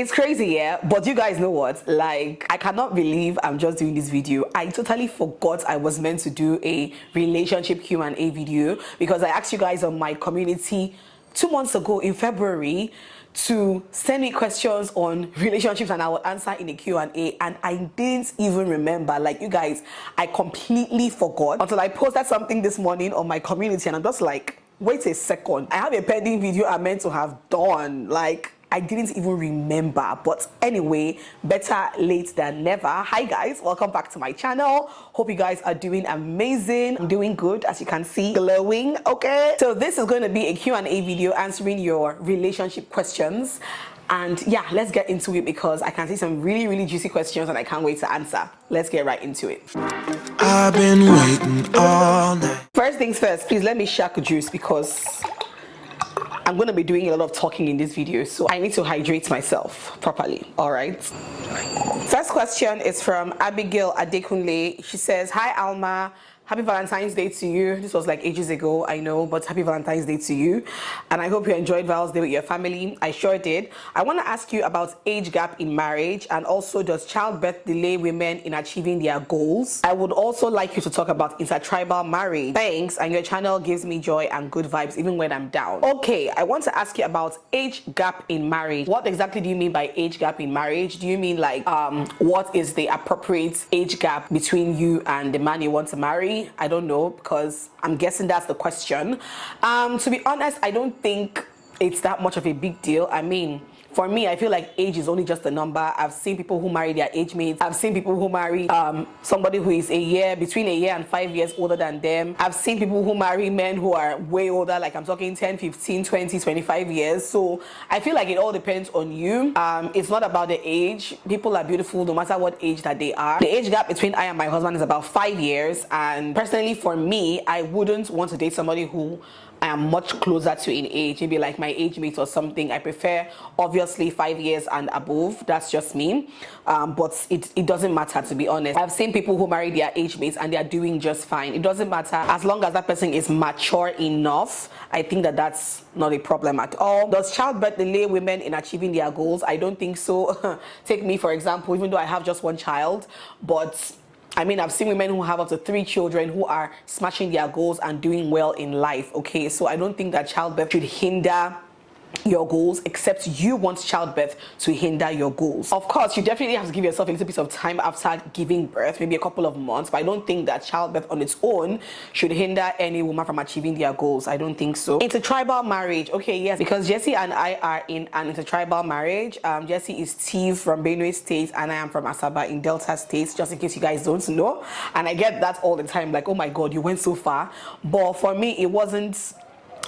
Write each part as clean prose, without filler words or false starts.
It's crazy, yeah, but you guys know what? Like, I cannot believe I'm just doing this video. I totally forgot I was meant to do a relationship Q&A video because I asked you guys on my community 2 months ago in February to send me questions on relationships and I will answer in a Q&A, and I didn't even remember. Like, you guys, I completely forgot until I posted something this morning on my community and I'm just like, wait a second, I have a pending video I'm meant to have done. Like, I didn't even remember. But anyway, better late than never. Hi guys, welcome back to my channel. Hope you guys are doing amazing. I'm doing good, as you can see, glowing. Okay, so this is going to be a Q&A video answering your relationship questions. And yeah, let's get into it because I can see some really juicy questions and I can't wait to answer. Let's get right into it. I've been waiting all night. First things first, please let me shack juice because I'm going to be doing a lot of talking in this video, so I need to hydrate myself properly. All right. First question is from Abigail Adekunle. She says, "Hi Alma, happy Valentine's Day to you." This was like ages ago, I know, but happy Valentine's Day to you. And I hope you enjoyed Val's Day with your family. I sure did. I want to ask you about age gap in marriage, and also, does childbirth delay women in achieving their goals? I would also like you to talk about intertribal marriage. Thanks, and your channel gives me joy and good vibes even when I'm down. Okay, I want to ask you about age gap in marriage. What exactly do you mean by age gap in marriage? Do you mean like what is the appropriate age gap between you and the man you want to marry? I don't know, because I'm guessing that's the question. To be honest, I don't think it's that much of a big deal. I mean, for me, I feel like age is only just a number. I've seen people who marry their age mates. I've seen people who marry somebody who is between a year and 5 years older than them. I've seen people who marry men who are way older, like I'm talking 10, 15, 20, 25 years. So I feel like it all depends on you. It's not about the age. People are beautiful no matter what age that they are. The age gap between I and my husband is about 5 years. And personally, for me, I wouldn't want to date somebody who I am much closer to in age, maybe like my age mate or something. I prefer obviously 5 years and above. That's just me. But it doesn't matter, to be honest. I've seen people who marry their age mates and they are doing just fine. It doesn't matter as long as that person is mature enough. I think that that's not a problem at all. Does childbirth delay women in achieving their goals? I don't think so. Take me for example, even though I have just one child, but I mean, I've seen women who have up to 3 children who are smashing their goals and doing well in life. Okay, so I don't think that childbirth should hinder your goals, except you want childbirth to hinder your goals. Of course, you definitely have to give yourself a little bit of time after giving birth, maybe a couple of months, but I don't think that childbirth on its own should hinder any woman from achieving their goals. I don't think so. Intertribal marriage. Okay, yes, because Jessie and I are in an intertribal marriage. Jessie is Steve from Benue State and I am from Asaba in Delta State, just in case you guys don't know. And I get that all the time, like, oh my God, you went so far. But for me, it wasn't.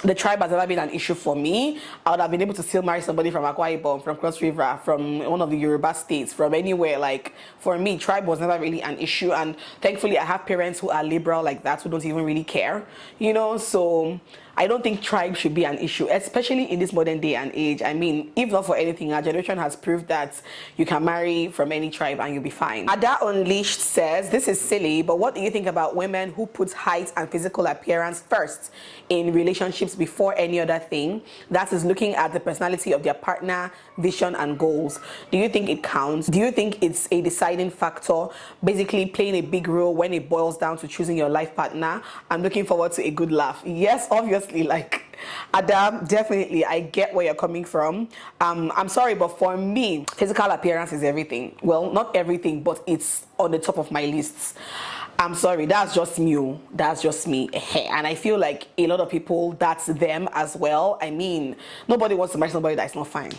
The tribe has never been an issue for me. I would have been able to still marry somebody from Akwa Ibom, from Cross River, from one of the Yoruba states, from anywhere. Like, for me, tribe was never really an issue. And thankfully, I have parents who are liberal like that, who don't even really care, you know. So I don't think tribe should be an issue, especially in this modern day and age. I mean, if not for anything, our generation has proved that you can marry from any tribe and you'll be fine. Ada Unleashed says, "This is silly, but what do you think about women who put height and physical appearance first in relationships before any other thing? That is looking at the personality of their partner, vision and goals. Do you think it counts? Do you think it's a deciding factor, basically playing a big role when it boils down to choosing your life partner? I'm looking forward to a good laugh." Yes, obviously. Like, Adam, definitely, I get where you're coming from. I'm sorry, but for me, physical appearance is everything. Well, not everything, but it's on the top of my lists. I'm sorry, that's just me. That's just me. And I feel like a lot of people, that's them as well. I mean, nobody wants to marry somebody that's not fine.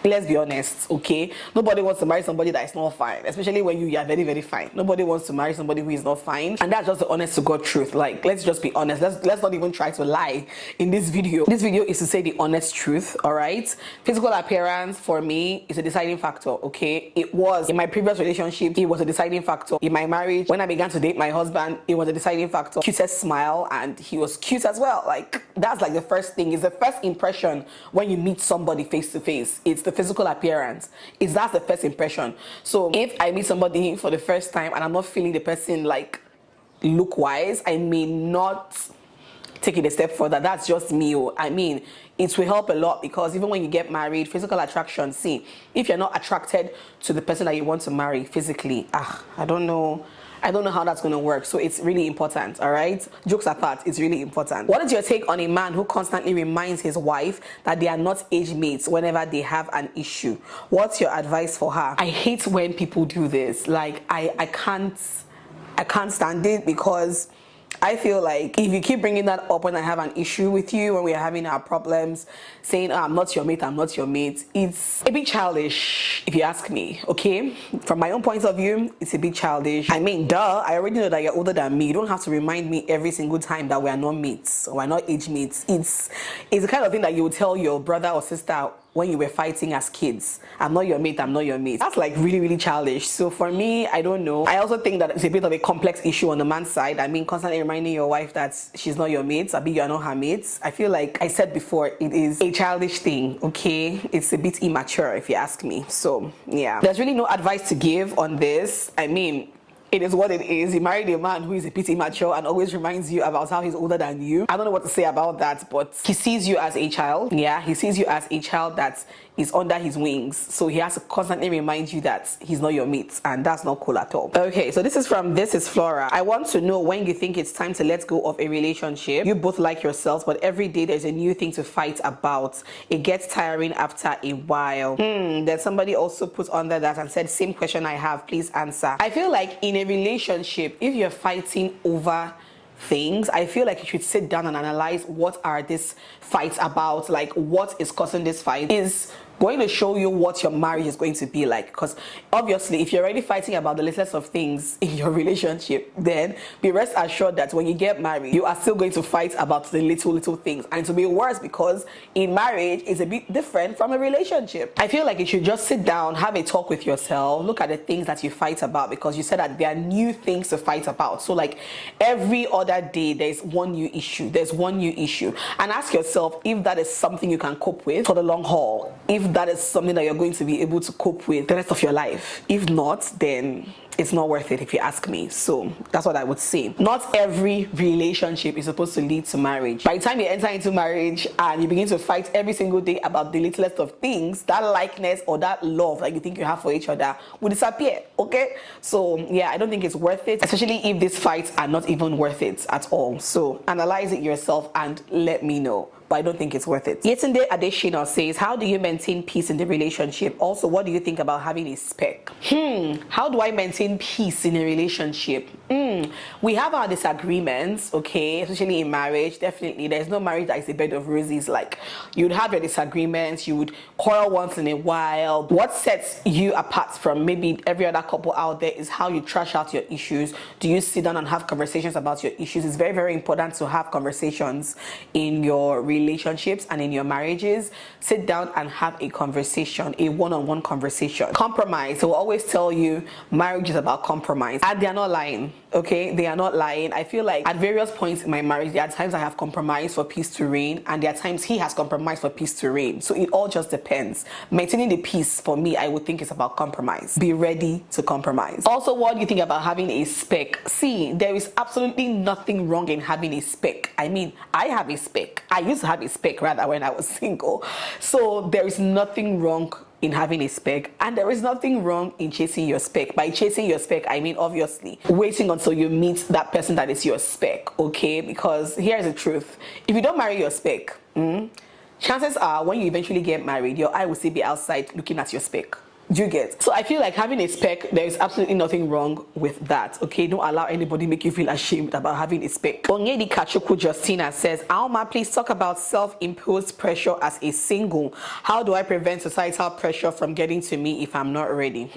Let's be honest, okay? Nobody wants to marry somebody that is not fine, especially when you are very fine. Nobody wants to marry somebody who is not fine, and that's just the honest to God truth. Like, let's just be honest. Let's not even try to lie in this video. This video is to say the honest truth, all right? Physical appearance for me is a deciding factor, okay? It was in my previous relationship. It was a deciding factor in my marriage. When I began to date my husband, it was a deciding factor. Cutest smile, and he was cute as well. Like, that's like the first thing. It's the first impression when you meet somebody face to face. It's the physical appearance. That's the first impression. So if I meet somebody for the first time and I'm not feeling the person like look wise, I may not take it a step further. That's just me. I mean, it will help a lot, because even when you get married, physical attraction, see, if you're not attracted to the person that you want to marry physically, I don't know how that's going to work. So it's really important, all right? Jokes apart, it's really important. What is your take on a man who constantly reminds his wife that they are not age mates whenever they have an issue? What's your advice for her? I hate when people do this. Like, I can't stand it, because I feel like if you keep bringing that up when I have an issue with you, when we are having our problems, saying, I'm not your mate, I'm not your mate, it's a bit childish, if you ask me, okay? From my own point of view, it's a bit childish. I mean, duh, I already know that you're older than me. You don't have to remind me every single time that we are not mates, or we're not age mates. It's the kind of thing that you would tell your brother or sister when you were fighting as kids. I'm not your mate, I'm not your mate. That's like really, really childish. So for me, I don't know. I also think that it's a bit of a complex issue on the man's side. I mean, constantly reminding your wife that she's not your mate, you are not her mates. I feel like I said before, it is a childish thing, okay? It's a bit immature, if you ask me. So yeah, there's really no advice to give on this. I mean, it is what it is. You married a man who is a bit immature and always reminds you about how he's older than you. I don't know what to say about that, but he sees you as a child. Yeah, he sees you as a child that is under his wings. So he has to constantly remind you that he's not your mate, and that's not cool at all. Okay, so this is Flora. I want to know when you think it's time to let go of a relationship. You both like yourselves, but every day there's a new thing to fight about. It gets tiring after a while. Then somebody also put under that and said, same question I have, please answer. I feel like in a relationship, if you're fighting over things, I feel like you should sit down and analyze what are these fights about, like what is causing this fight is going to show you what your marriage is going to be like. Because obviously, if you're already fighting about the littlest of things in your relationship, then be rest assured that when you get married, you are still going to fight about the little things, and it will be worse, because in marriage is a bit different from a relationship. I feel like you should just sit down, have a talk with yourself, look at the things that you fight about, because you said that there are new things to fight about. So like every other day there's one new issue, and ask yourself if that is something you can cope with for the long haul, if that is something that you're going to be able to cope with the rest of your life. If not, then it's not worth it, if you ask me. So that's what I would say. Not every relationship is supposed to lead to marriage. By the time you enter into marriage and you begin to fight every single day about the littlest of things, that likeness or that love that you think you have for each other will disappear, okay? So yeah, I don't think it's worth it, especially if these fights are not even worth it at all. So analyze it yourself and let me know. But I don't think it's worth it. Yetunde Adeshina says, how do you maintain peace in the relationship? Also, what do you think about having a spec? How do I maintain peace in a relationship? We have our disagreements, okay, especially in marriage. Definitely, there's no marriage that is a bed of roses. Like, you'd have your disagreements, you would quarrel once in a while. What sets you apart from maybe every other couple out there is how you trash out your issues. Do you sit down and have conversations about your issues? It's very, very important to have conversations in your relationships and in your marriages. Sit down and have a conversation, a one-on-one conversation. Compromise. They will always tell you marriage is about compromise, and they are not lying. Okay, they are not lying. I feel like at various points in my marriage, there are times I have compromised for peace to reign, and there are times he has compromised for peace to reign. So it all just depends. Maintaining the peace for me, I would think, is about compromise. Be ready to compromise. Also, what do you think about having a spec? See, there is absolutely nothing wrong in having a spec. I mean, I have a spec. I used to have a spec rather when I was single. So there is nothing wrong in having a spec, and there is nothing wrong in chasing your spec. By chasing your spec, I mean obviously waiting until you meet that person that is your spec, okay? Because here's the truth: if you don't marry your spec, chances are when you eventually get married, your eye will still be outside looking at your spec. Do you get? So I feel like having a spec, there is absolutely nothing wrong with that, okay? Don't allow anybody make you feel ashamed about having a spec. Onyedi Kachuku Justina says, Alma, please talk about self-imposed pressure as a single. How do I prevent societal pressure from getting to me if I'm not ready?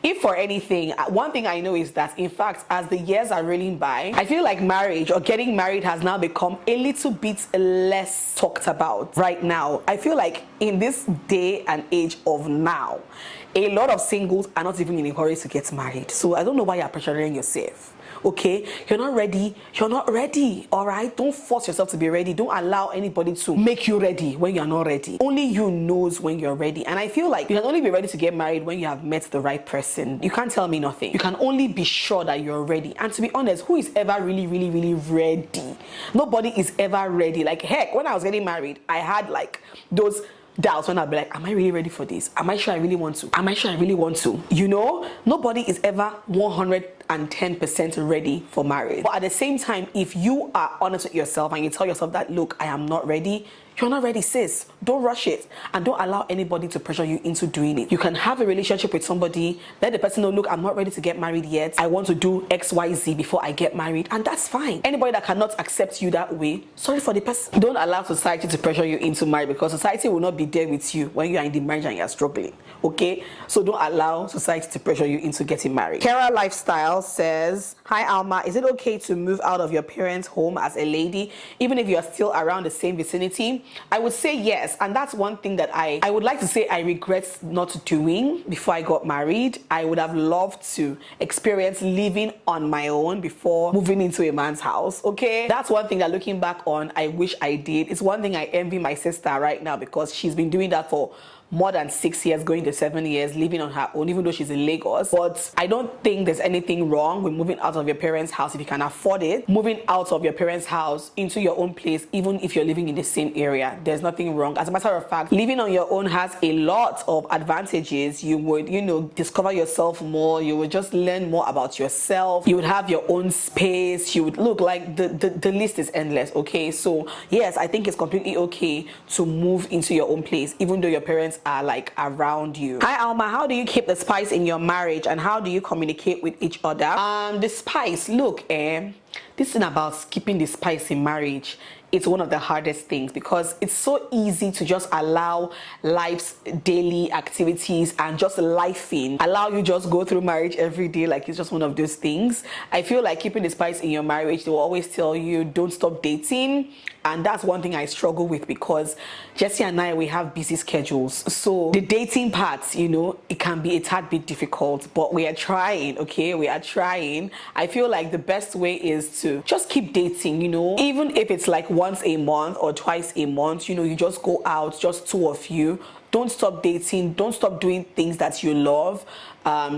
If for anything, one thing I know is that, in fact, as the years are rolling by, I feel like marriage or getting married has now become a little bit less talked about right now. I feel like in this day and age of now, A lot of singles are not even in a hurry to get married. So I don't know why you're pressuring yourself. Okay, you're not ready. All right, don't force yourself to be ready. Don't allow anybody to make you ready when you're not ready. Only you knows when you're ready. And I feel like you can only be ready to get married when you have met the right person. You can't tell me nothing. You can only be sure that you're ready. And to be honest, who is ever really ready? Nobody is ever ready. Like, heck, when I was getting married, I had like those doubts when I'll be like, am I really ready for this? Am I sure I really want to? Am I sure I really want to? You know, nobody is ever 110% ready for marriage. But at the same time, if you are honest with yourself and you tell yourself that, look, I am not ready, you're not ready, sis. Don't rush it. And don't allow anybody to pressure you into doing it. You can have a relationship with somebody, let the person know, look, I'm not ready to get married yet. I want to do X, Y, Z before I get married. And that's fine. Anybody that cannot accept you that way, sorry for the person. Don't allow society to pressure you into marriage, because society will not be there with you when you are in the marriage and you're struggling. Okay? So don't allow society to pressure you into getting married. Kara Lifestyle says, hi Alma, is it okay to move out of your parents' home as a lady, even if you are still around the same vicinity? I would say yes, and that's one thing that I would like to say I regret not doing before I got married. I would have loved to experience living on my own before moving into a man's house, okay? That's one thing that looking back on, I wish I did. It's one thing I envy my sister right now, because she's been doing that for more than 6 years, going to 7 years, living on her own, even though she's in Lagos. But I don't think there's anything wrong with moving out of your parents' house if you can afford it. Moving out of your parents' house into your own place, even if you're living in the same area, there's nothing wrong. As a matter of fact, living on your own has a lot of advantages. You would, discover yourself more. You would just learn more about yourself. You would have your own space. You would look like the list is endless, okay? So yes, I think it's completely okay to move into your own place, even though your parents are like around you. Hi Alma, how do you keep the spice in your marriage, and how do you communicate with each other? The spice, look, this thing about keeping the spice in marriage, it's one of the hardest things, because it's so easy to just allow life's daily activities and just allow you just go through marriage every day like it's just one of those things. I feel like keeping the spice in your marriage, they will always tell you don't stop dating, and that's one thing I struggle with, because Jessie and I, we have busy schedules, so the dating part, it can be a tad bit difficult, but we are trying. Okay, we are trying. I feel like the best way is to just keep dating, even if it's like once a month or twice a month, you just go out, just two of you. Don't stop dating. Don't stop doing things that you love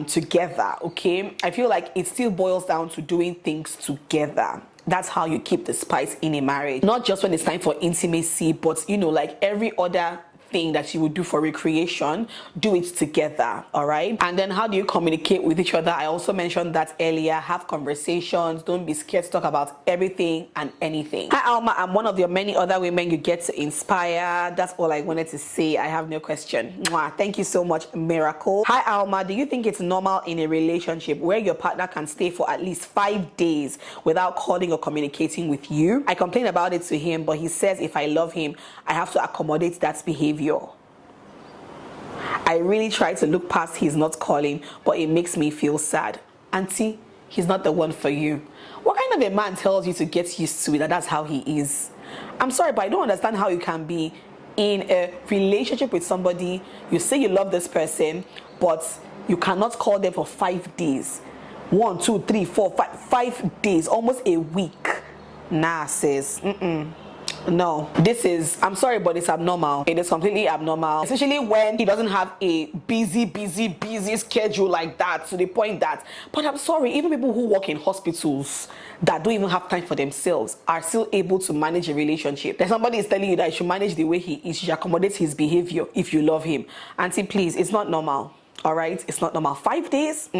together, okay? I feel like it still boils down to doing things together. That's how you keep the spice in a marriage. Not just when it's time for intimacy, but like every other thing that you would do for recreation, do it together. All right. And then how do you communicate with each other? I also mentioned that earlier. Have conversations. Don't be scared to talk about everything and anything. Hi Alma, I'm one of your many other women you get to inspire. That's all I wanted to say. I have no question. Mwah. Thank you so much, Miracle. Hi Alma, do you think it's normal in a relationship where your partner can stay for at least 5 days without calling or communicating with you? I complain about it to him, but he says if I love him, I have to accommodate that behavior. I really try to look past his not calling, but it makes me feel sad. Auntie, he's not the one for you. What kind of a man tells you to get used to it, that's how he is? I'm sorry, but I don't understand how you can be in a relationship with somebody, you say you love this person, but you cannot call them for 5 days. 1, 2, 3, 4, 5 days, almost a week. Nah, sis. No, this is, I'm sorry, but it's abnormal. It is completely abnormal, especially when he doesn't have a busy schedule like that, to the point that, but I'm sorry, even people who work in hospitals that don't even have time for themselves are still able to manage a relationship. That somebody is telling you that you should manage the way he is, you should accommodate his behavior if you love him. Auntie, please, it's not normal. All right, it's not normal. 5 days,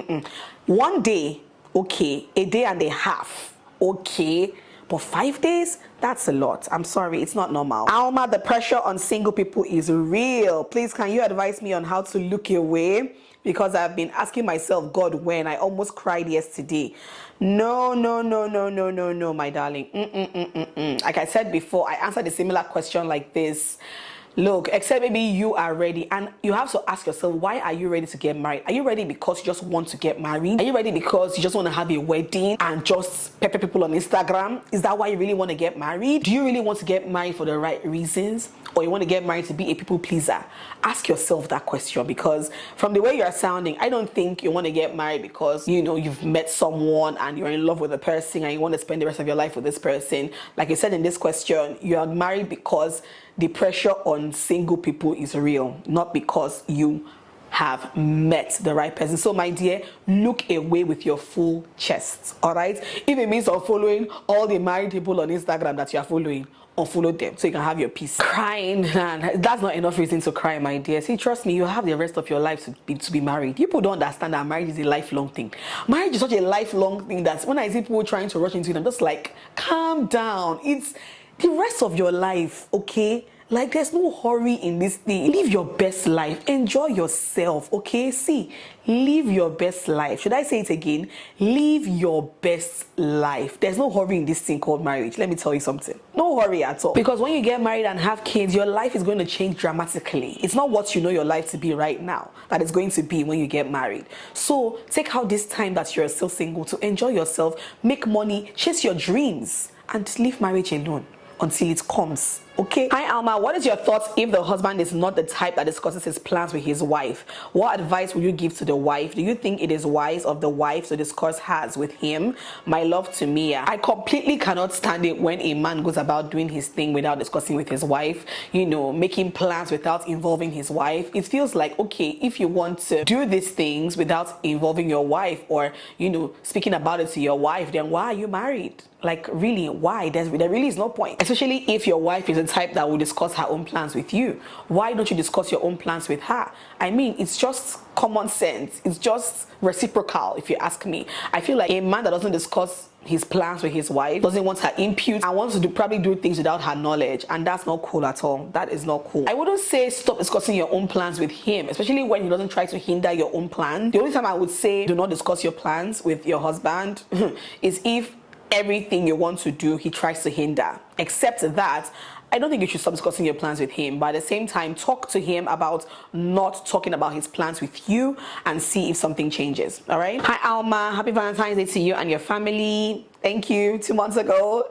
1 day, okay. A day and a half, okay. But 5 days, that's a lot. I'm sorry, it's not normal. Alma, the pressure on single people is real. Please, can you advise me on how to look away? Because I've been asking myself, God, when? I almost cried yesterday. No, my darling. Like I said before, I answered a similar question like this. Look, except maybe you are ready, and you have to ask yourself, why are you ready to get married? Are you ready because you just want to get married? Are you ready because you just want to have a wedding and just pepper people on Instagram? Is that why you really want to get married? Do you really want to get married for the right reasons? or you want to get married to be a people pleaser? Ask yourself that question, because from the way you're sounding, I don't think you want to get married because, you know, you've met someone and you're in love with a person and you want to spend the rest of your life with this person. Like I said in this question, you are married because the pressure on single people is real, not because you have met the right person. So my dear, look away with your full chest, all right? If it means unfollowing all the married people on Instagram that you are following, unfollow them so you can have your peace. Crying, man, that's not enough reason to cry, my dear. See, trust me, you have the rest of your life to be married. People don't understand that marriage is a lifelong thing. Marriage is such a lifelong thing that when I see people trying to rush into it, I'm just like, calm down. It's the rest of your life, okay? Like, there's no hurry in this thing. Live your best life. Enjoy yourself, okay? See, live your best life. Should I say it again? Live your best life. There's no hurry in this thing called marriage. Let me tell you something. No hurry at all. Because when you get married and have kids, your life is going to change dramatically. It's not what you know your life to be right now that it's going to be when you get married. So take out this time that you're still single to enjoy yourself, make money, chase your dreams, and leave marriage alone until it comes. Okay. Hi Alma, what is your thoughts if the husband is not the type that discusses his plans with his wife? What advice would you give to the wife? Do you think it is wise of the wife to discuss hers with him? My love to Mia. I completely cannot stand it when a man goes about doing his thing without discussing with his wife, you know, making plans without involving his wife. It feels like, okay, if you want to do these things without involving your wife or, you know, speaking about it to your wife, then why are you married? Like, really, why? There really is no point. Especially if your wife is the type that will discuss her own plans with you. Why don't you discuss your own plans with her? I mean, it's just common sense. It's just reciprocal, if you ask me. I feel like a man that doesn't discuss his plans with his wife doesn't want her input and wants to probably do things without her knowledge, and that's not cool at all. That is not cool. I wouldn't say stop discussing your own plans with him, especially when he doesn't try to hinder your own plan. The only time I would say do not discuss your plans with your husband is if everything you want to do he tries to hinder. Except that, I don't think you should stop discussing your plans with him, but at the same time, talk to him about not talking about his plans with you and see if something changes. All right. Hi Alma, happy Valentine's Day to you and your family. Thank you. 2 months ago.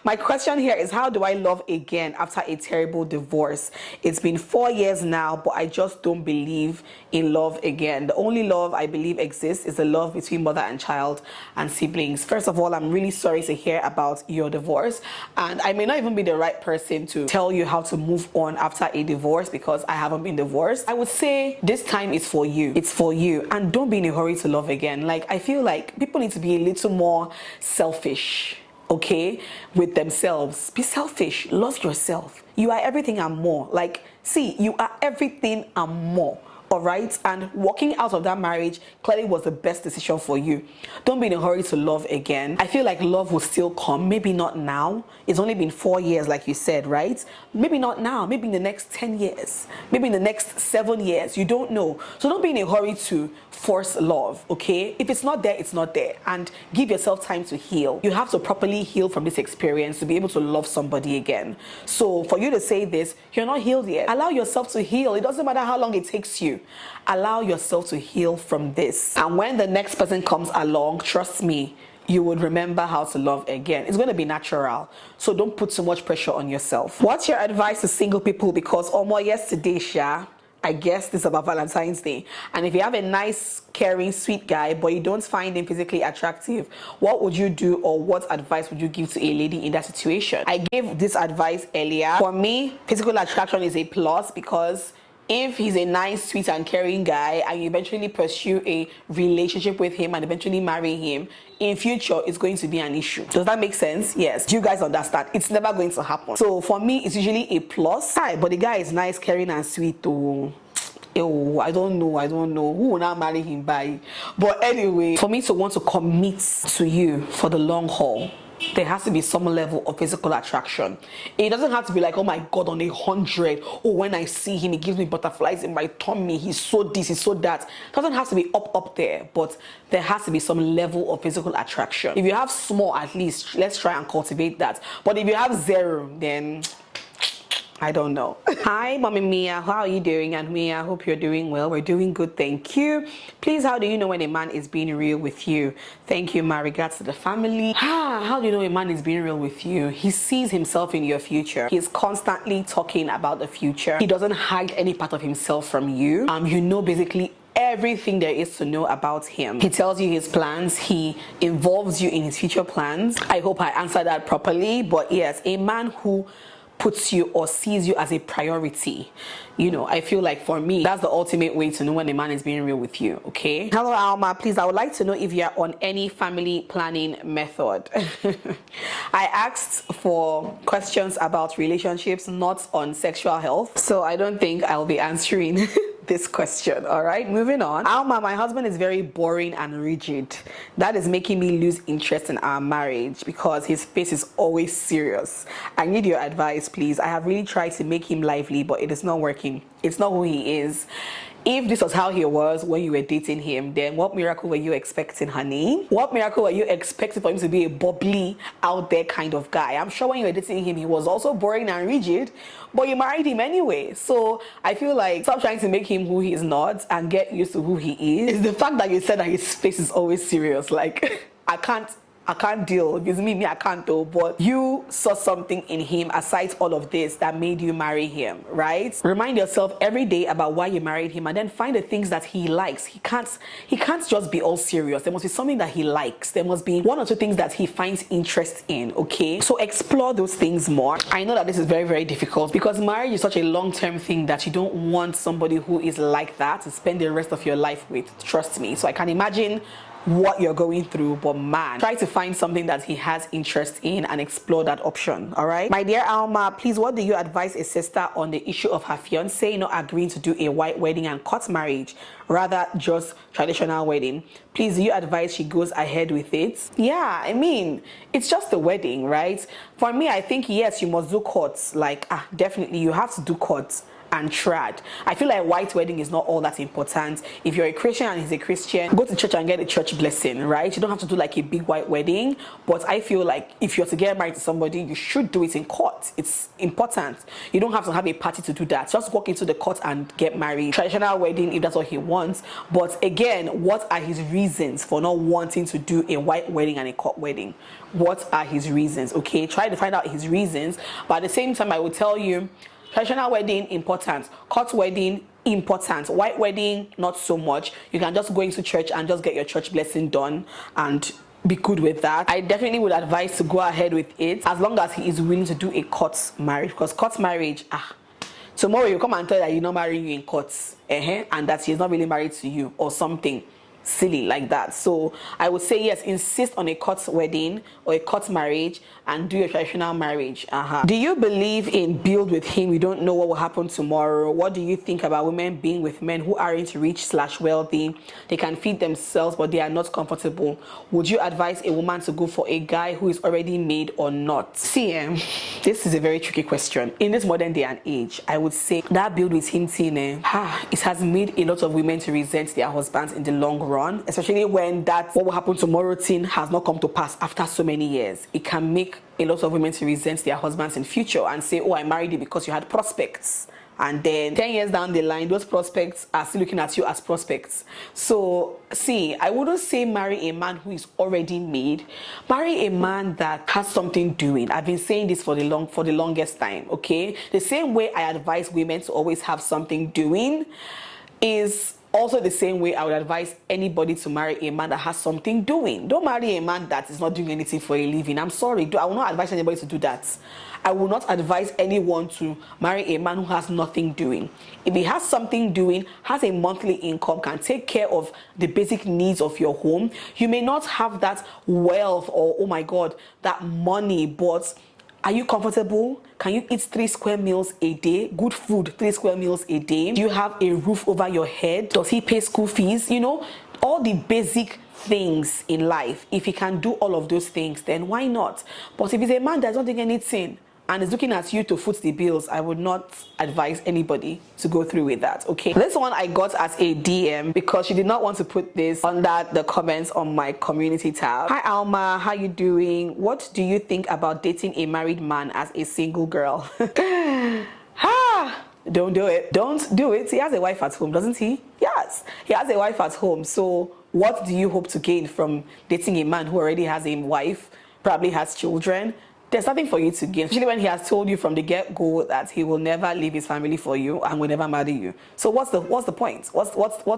My question here is, how do I love again after a terrible divorce? It's been 4 years now, but I just don't believe in love again. The only love I believe exists is the love between mother and child and siblings. First of all, I'm really sorry to hear about your divorce, and I may not even be the right person to tell you how to move on after a divorce because I haven't been divorced. I would say this time is for you. It's for you, and don't be in a hurry to love again. Like, I feel like people need to be a little more selfish, okay, with themselves. Be selfish. Love yourself. You are everything and more. Like, see, you are everything and more. All right, and walking out of that marriage clearly was the best decision for you. Don't be in a hurry to love again. I feel like love will still come, maybe not now. It's only been 4 years, like you said, right? Maybe not now, maybe in the next 10 years, maybe in the next 7 years. You don't know. So don't be in a hurry to force love, okay? If it's not there, it's not there, and give yourself time to heal. You have to properly heal from this experience to be able to love somebody again. So for you to say this, you're not healed yet. Allow yourself to heal. It doesn't matter how long it takes you. Allow yourself to heal from this, and when the next person comes along, trust me, you would remember how to love again. It's going to be natural, so don't put too much pressure on yourself. What's your advice to single people? Because almost yesterday, I guess this is about Valentine's Day, and if you have a nice, caring, sweet guy but you don't find him physically attractive, what would you do, or what advice would you give to a lady in that situation? I gave this advice earlier. For me, physical attraction is a plus, because if he's a nice, sweet, and caring guy and you eventually pursue a relationship with him and eventually marry him, in future it's going to be an issue. Does that make sense? Yes. Do you guys understand? It's never going to happen. So for me, it's usually a plus. Hi, but the guy is nice, caring, and sweet too. Oh, I don't know who will not marry him by. But anyway, for me to want to commit to you for the long haul, there has to be some level of physical attraction. It doesn't have to be like, oh my god, on 100. Oh, when I see him, he gives me butterflies in my tummy. He's so this, he's so that. It doesn't have to be up there, but there has to be some level of physical attraction. If you have small, at least let's try and cultivate that. But if you have zero, then I don't know. Hi, Mommy Mia. How are you doing? And Mia, I hope you're doing well. We're doing good, thank you. Please, how do you know when a man is being real with you? Thank you. My regards to the family. How do you know a man is being real with you? He sees himself in your future. He's constantly talking about the future. He doesn't hide any part of himself from you. You know basically everything there is to know about him. He tells you his plans. He involves you in his future plans. I hope I answered that properly. But yes, a man who puts you or sees you as a priority, you know, I feel like for me that's the ultimate way to know when a man is being real with you. Okay, hello Alma, please, I would like to know if you're on any family planning method. I asked for questions about relationships, not on sexual health, so I don't think I'll be answering this question. All right, moving on. Alma, my husband is very boring and rigid. That is making me lose interest in our marriage because his face is always serious. I need your advice, please. I have really tried to make him lively, but it is not working. It's not who he is. If this was how he was when you were dating him, then what miracle were you expecting, honey? What miracle were you expecting for him to be a bubbly, out there kind of guy? I'm sure when you were dating him, he was also boring and rigid, but you married him anyway. So I feel like stop trying to make him who he is not and get used to who he is. It's the fact that you said that his face is always serious. Like, I can't deal. If it's me, I can't do. But you saw something in him aside all of this that made you marry him, right? Remind yourself every day about why you married him, and then find the things that he likes. He can't just be all serious. There must be something that he likes. There must be one or two things that he finds interest in. Okay, so explore those things more. I know that this is very, very difficult because marriage is such a long-term thing that you don't want somebody who is like that to spend the rest of your life with. Trust me. So I can imagine what you're going through, but man, try to find something that he has interest in and explore that option. All right, my dear Alma, please, what do you advise a sister on the issue of her fiance not agreeing to do a white wedding and court marriage, rather just traditional wedding? Please, do you advise she goes ahead with it? Yeah, I mean, it's just a wedding, right? For me, I think yes, you must do courts. Like, definitely you have to do courts and trad. I feel like white wedding is not all that important. If you're a Christian and he's a Christian, go to church and get a church blessing, right? You don't have to do like a big white wedding, but I feel like if you're to get married to somebody, you should do it in court. It's important. You don't have to have a party to do that. Just walk into the court and get married. Traditional wedding if that's what he wants. But again, what are his reasons for not wanting to do a white wedding and a court wedding? What are his reasons? Okay, try to find out his reasons. But at the same time, I will tell you, traditional wedding, important. Court wedding, important. White wedding, not so much. You can just go into church and just get your church blessing done and be good with that. I definitely would advise to go ahead with it as long as he is willing to do a court marriage, because court marriage, tomorrow you come and tell that he's not marrying you in courts, and that he's not really married to you or something silly like that. So I would say yes, insist on a court wedding or a court marriage and do a traditional marriage. Do you believe in build with him, you don't know what will happen tomorrow? What do you think about women being with men who aren't rich/wealthy? They can feed themselves but they are not comfortable. Would you advise a woman to go for a guy who is already made or not? See, this is a very tricky question. In this modern day and age, I would say that build with him thing, it has made a lot of women to resent their husbands in the long run, especially when that what will happen tomorrow thing has not come to pass after so many years. It can make a lot of women to resent their husbands in future and say, oh, I married you because you had prospects. And then 10 years down the line, those prospects are still looking at you as prospects. So see, I wouldn't say marry a man who is already made. Marry a man that has something doing. I've been saying this for the longest time, okay? The same way I advise women to always have something doing is also the same way I would advise anybody to marry a man that has something doing. Don't marry a man that is not doing anything for a living. I'm sorry, I will not advise anybody to do that. I will not advise anyone to marry a man who has nothing doing. If he has something doing, has a monthly income, can take care of the basic needs of your home, you may not have that wealth or, oh my God, that money, but are you comfortable? Can you eat 3 square meals a day? Good food, 3 square meals a day? Do you have a roof over your head? Does he pay school fees? You know, all the basic things in life. If he can do all of those things, then why not? But if he's a man that's not doing anything and is looking at you to foot the bills, I would not advise anybody to go through with that, okay? This one I got as a DM because she did not want to put this under the comments on my community tab. Hi Alma, how you doing? What do you think about dating a married man as a single girl? Don't do it. Don't do it. He has a wife at home, doesn't he? Yes, he has a wife at home. So what do you hope to gain from dating a man who already has a wife, probably has children? There's nothing for you to gain, especially when he has told you from the get-go that he will never leave his family for you and will never marry you. So what's the point? What's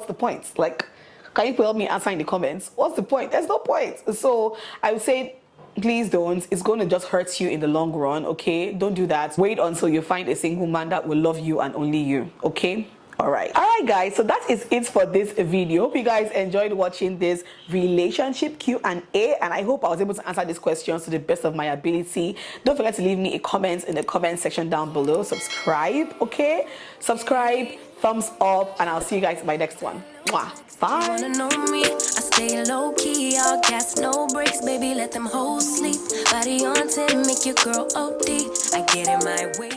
the point? Like, can you help me answer in the comments? What's the point? There's no point. So I would say, please don't. It's going to just hurt you in the long run, okay? Don't do that. Wait until you find a single man that will love you and only you, okay? All right guys, so that is it for this video. Hope you guys enjoyed watching this relationship Q&A, and I hope I was able to answer these questions to the best of my ability. Don't forget to leave me a comment in the comment section down below. Subscribe, okay? Subscribe, thumbs up, and I'll see you guys in my next one. Mwah. Bye. You wanna know me? I stay low key, all gas, no brakes, baby. Let them hoes sleep. Body on 10, make your girl OD. I get in my way.